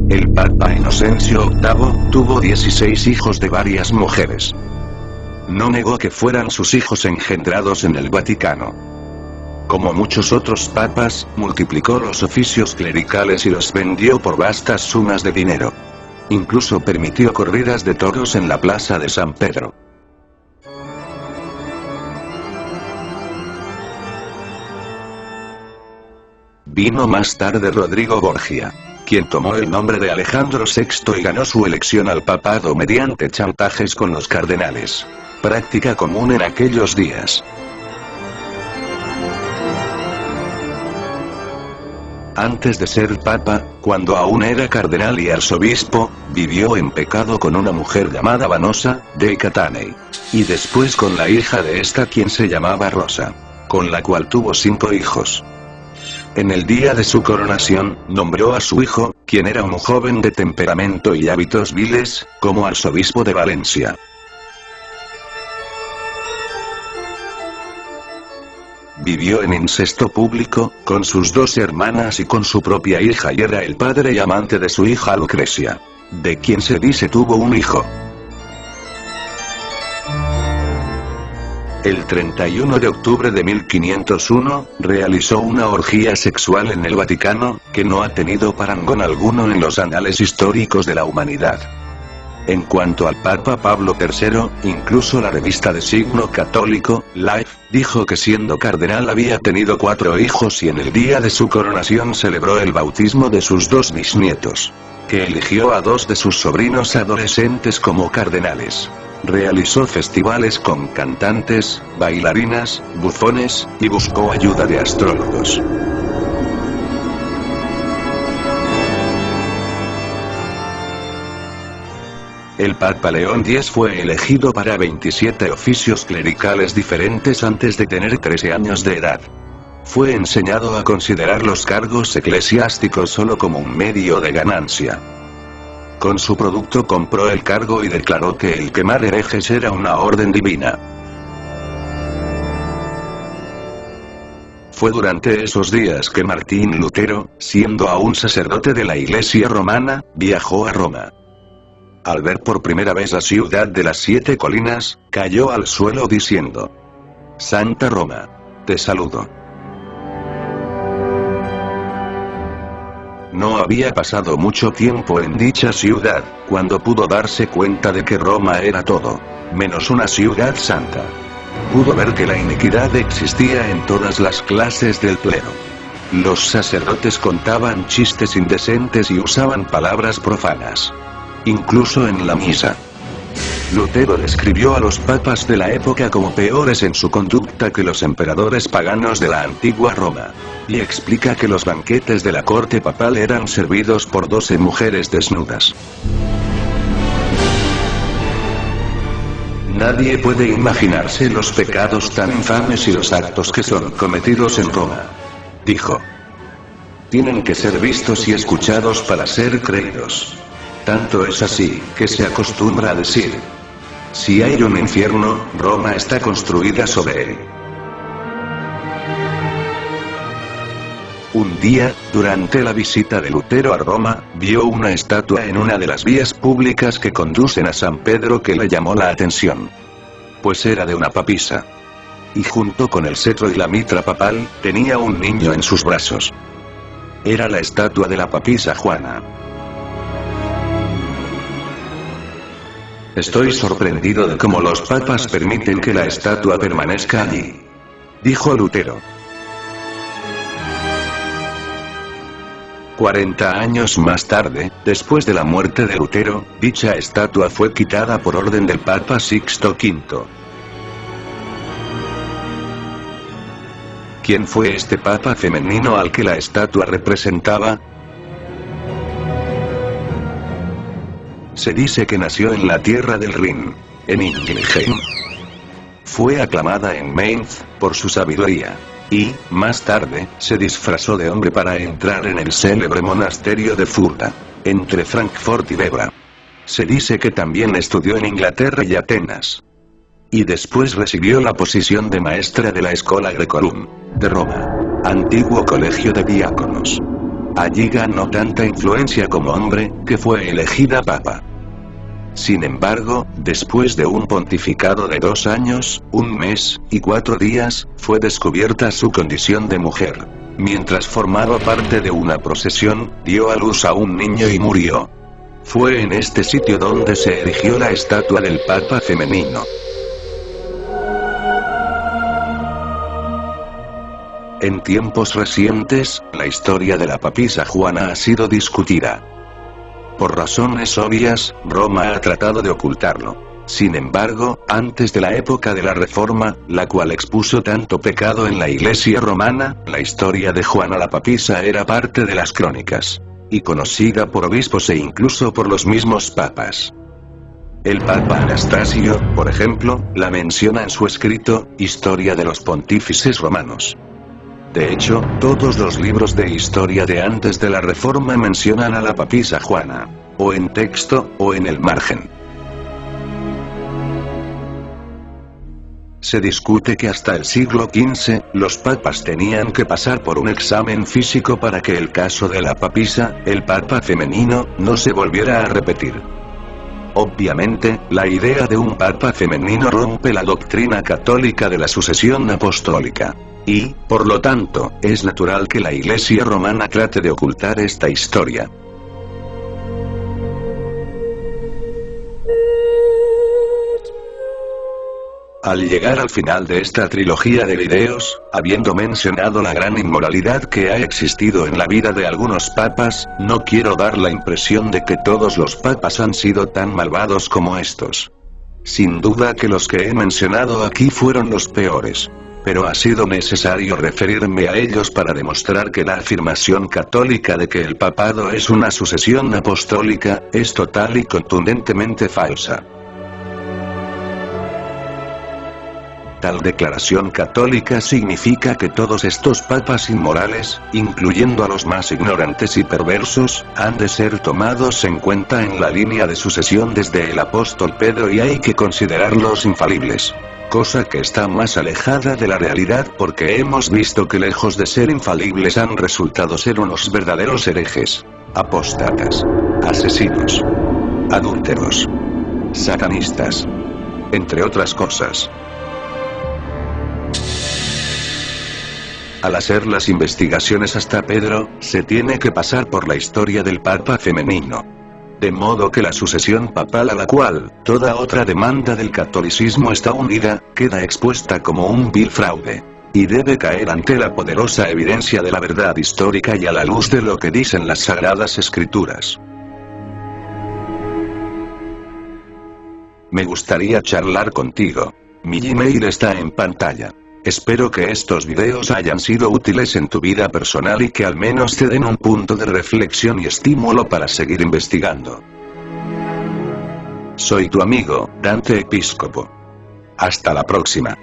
El Papa Inocencio VIII tuvo 16 hijos de varias mujeres. No negó que fueran sus hijos engendrados en el Vaticano. Como muchos otros papas, multiplicó los oficios clericales y los vendió por vastas sumas de dinero. Incluso permitió corridas de toros en la plaza de San Pedro. Vino más tarde Rodrigo Borgia, quien tomó el nombre de Alejandro VI y ganó su elección al papado mediante chantajes con los cardenales. Práctica común en aquellos días. Antes de ser papa, cuando aún era cardenal y arzobispo, vivió en pecado con una mujer llamada Vanosa, de Catanei. Y después con la hija de esta quien se llamaba Rosa, con la cual tuvo 5 hijos. En el día de su coronación, nombró a su hijo, quien era un joven de temperamento y hábitos viles, como arzobispo de Valencia. Vivió en incesto público, con sus 2 hermanas y con su propia hija y era el padre y amante de su hija Lucrecia, de quien se dice tuvo un hijo. El 31 de octubre de 1501, realizó una orgía sexual en el Vaticano, que no ha tenido parangón alguno en los anales históricos de la humanidad. En cuanto al Papa Pablo III, incluso la revista de signo católico, Life, dijo que siendo cardenal había tenido 4 hijos y en el día de su coronación celebró el bautismo de sus 2 bisnietos. Que eligió a 2 de sus sobrinos adolescentes como cardenales. Realizó festivales con cantantes, bailarinas, bufones, y buscó ayuda de astrólogos. El Papa León X fue elegido para 27 oficios clericales diferentes antes de tener 13 años de edad. Fue enseñado a considerar los cargos eclesiásticos solo como un medio de ganancia. Con su producto compró el cargo y declaró que el quemar herejes era una orden divina. Fue durante esos días que Martín Lutero, siendo aún sacerdote de la Iglesia romana, viajó a Roma. Al ver por primera vez la ciudad de las 7 colinas, cayó al suelo diciendo: Santa Roma, te saludo. No había pasado mucho tiempo en dicha ciudad, cuando pudo darse cuenta de que Roma era todo, menos una ciudad santa. Pudo ver que la iniquidad existía en todas las clases del clero. Los sacerdotes contaban chistes indecentes y usaban palabras profanas. Incluso en la misa. Lutero describió a los papas de la época como peores en su conducta que los emperadores paganos de la antigua Roma. Y explica que los banquetes de la corte papal eran servidos por 12 mujeres desnudas. Nadie puede imaginarse los pecados tan infames y los actos que son cometidos en Roma. Dijo. Tienen que ser vistos y escuchados para ser creídos. Tanto es así, que se acostumbra a decir: si hay un infierno, Roma está construida sobre él. Un día, durante la visita de Lutero a Roma, vio una estatua en una de las vías públicas que conducen a San Pedro que le llamó la atención. Pues era de una papisa. Y junto con el cetro y la mitra papal, tenía un niño en sus brazos. Era la estatua de la papisa Juana. Estoy sorprendido de cómo los papas permiten que la estatua permanezca allí, dijo Lutero. 40 años más tarde, después de la muerte de Lutero, dicha estatua fue quitada por orden del Papa Sixto V. ¿Quién fue este papa femenino al que la estatua representaba? Se dice que nació en la tierra del Rin, en Ingelheim. Fue aclamada en Mainz, por su sabiduría. Y, más tarde, se disfrazó de hombre para entrar en el célebre monasterio de Fulda, entre Frankfurt y Bebra. Se dice que también estudió en Inglaterra y Atenas. Y después recibió la posición de maestra de la Schola Graecorum, de Roma, antiguo colegio de diáconos. Allí ganó tanta influencia como hombre, que fue elegida papa. Sin embargo, después de un pontificado de 2 años, 1 mes, y 4 días, fue descubierta su condición de mujer. Mientras formaba parte de una procesión, dio a luz a un niño y murió. Fue en este sitio donde se erigió la estatua del Papa femenino. En tiempos recientes, la historia de la papisa Juana ha sido discutida. Por razones obvias, Roma ha tratado de ocultarlo. Sin embargo, antes de la época de la Reforma, la cual expuso tanto pecado en la Iglesia romana, la historia de Juana la papisa era parte de las crónicas. Y conocida por obispos e incluso por los mismos papas. El Papa Anastasio, por ejemplo, la menciona en su escrito, Historia de los Pontífices Romanos. De hecho, todos los libros de historia de antes de la Reforma mencionan a la papisa Juana. O en texto, o en el margen. Se discute que hasta el siglo XV, los papas tenían que pasar por un examen físico para que el caso de la papisa, el papa femenino, no se volviera a repetir. Obviamente, la idea de un papa femenino rompe la doctrina católica de la sucesión apostólica. Y, por lo tanto, es natural que la Iglesia romana trate de ocultar esta historia. Al llegar al final de esta trilogía de videos, habiendo mencionado la gran inmoralidad que ha existido en la vida de algunos papas, no quiero dar la impresión de que todos los papas han sido tan malvados como estos. Sin duda que los que he mencionado aquí fueron los peores. Pero ha sido necesario referirme a ellos para demostrar que la afirmación católica de que el papado es una sucesión apostólica, es total y contundentemente falsa. Tal declaración católica significa que todos estos papas inmorales, incluyendo a los más ignorantes y perversos, han de ser tomados en cuenta en la línea de sucesión desde el apóstol Pedro y hay que considerarlos infalibles. Cosa que está más alejada de la realidad porque hemos visto que lejos de ser infalibles han resultado ser unos verdaderos herejes, apóstatas, asesinos, adúlteros, satanistas, entre otras cosas. Al hacer las investigaciones hasta Pedro, se tiene que pasar por la historia del Papa femenino. De modo que la sucesión papal a la cual toda otra demanda del catolicismo está unida, queda expuesta como un vil fraude. Y debe caer ante la poderosa evidencia de la verdad histórica y a la luz de lo que dicen las Sagradas Escrituras. Me gustaría charlar contigo. Mi Gmail está en pantalla. Espero que estos videos hayan sido útiles en tu vida personal y que al menos te den un punto de reflexión y estímulo para seguir investigando. Soy tu amigo, Dante Episcopo. Hasta la próxima.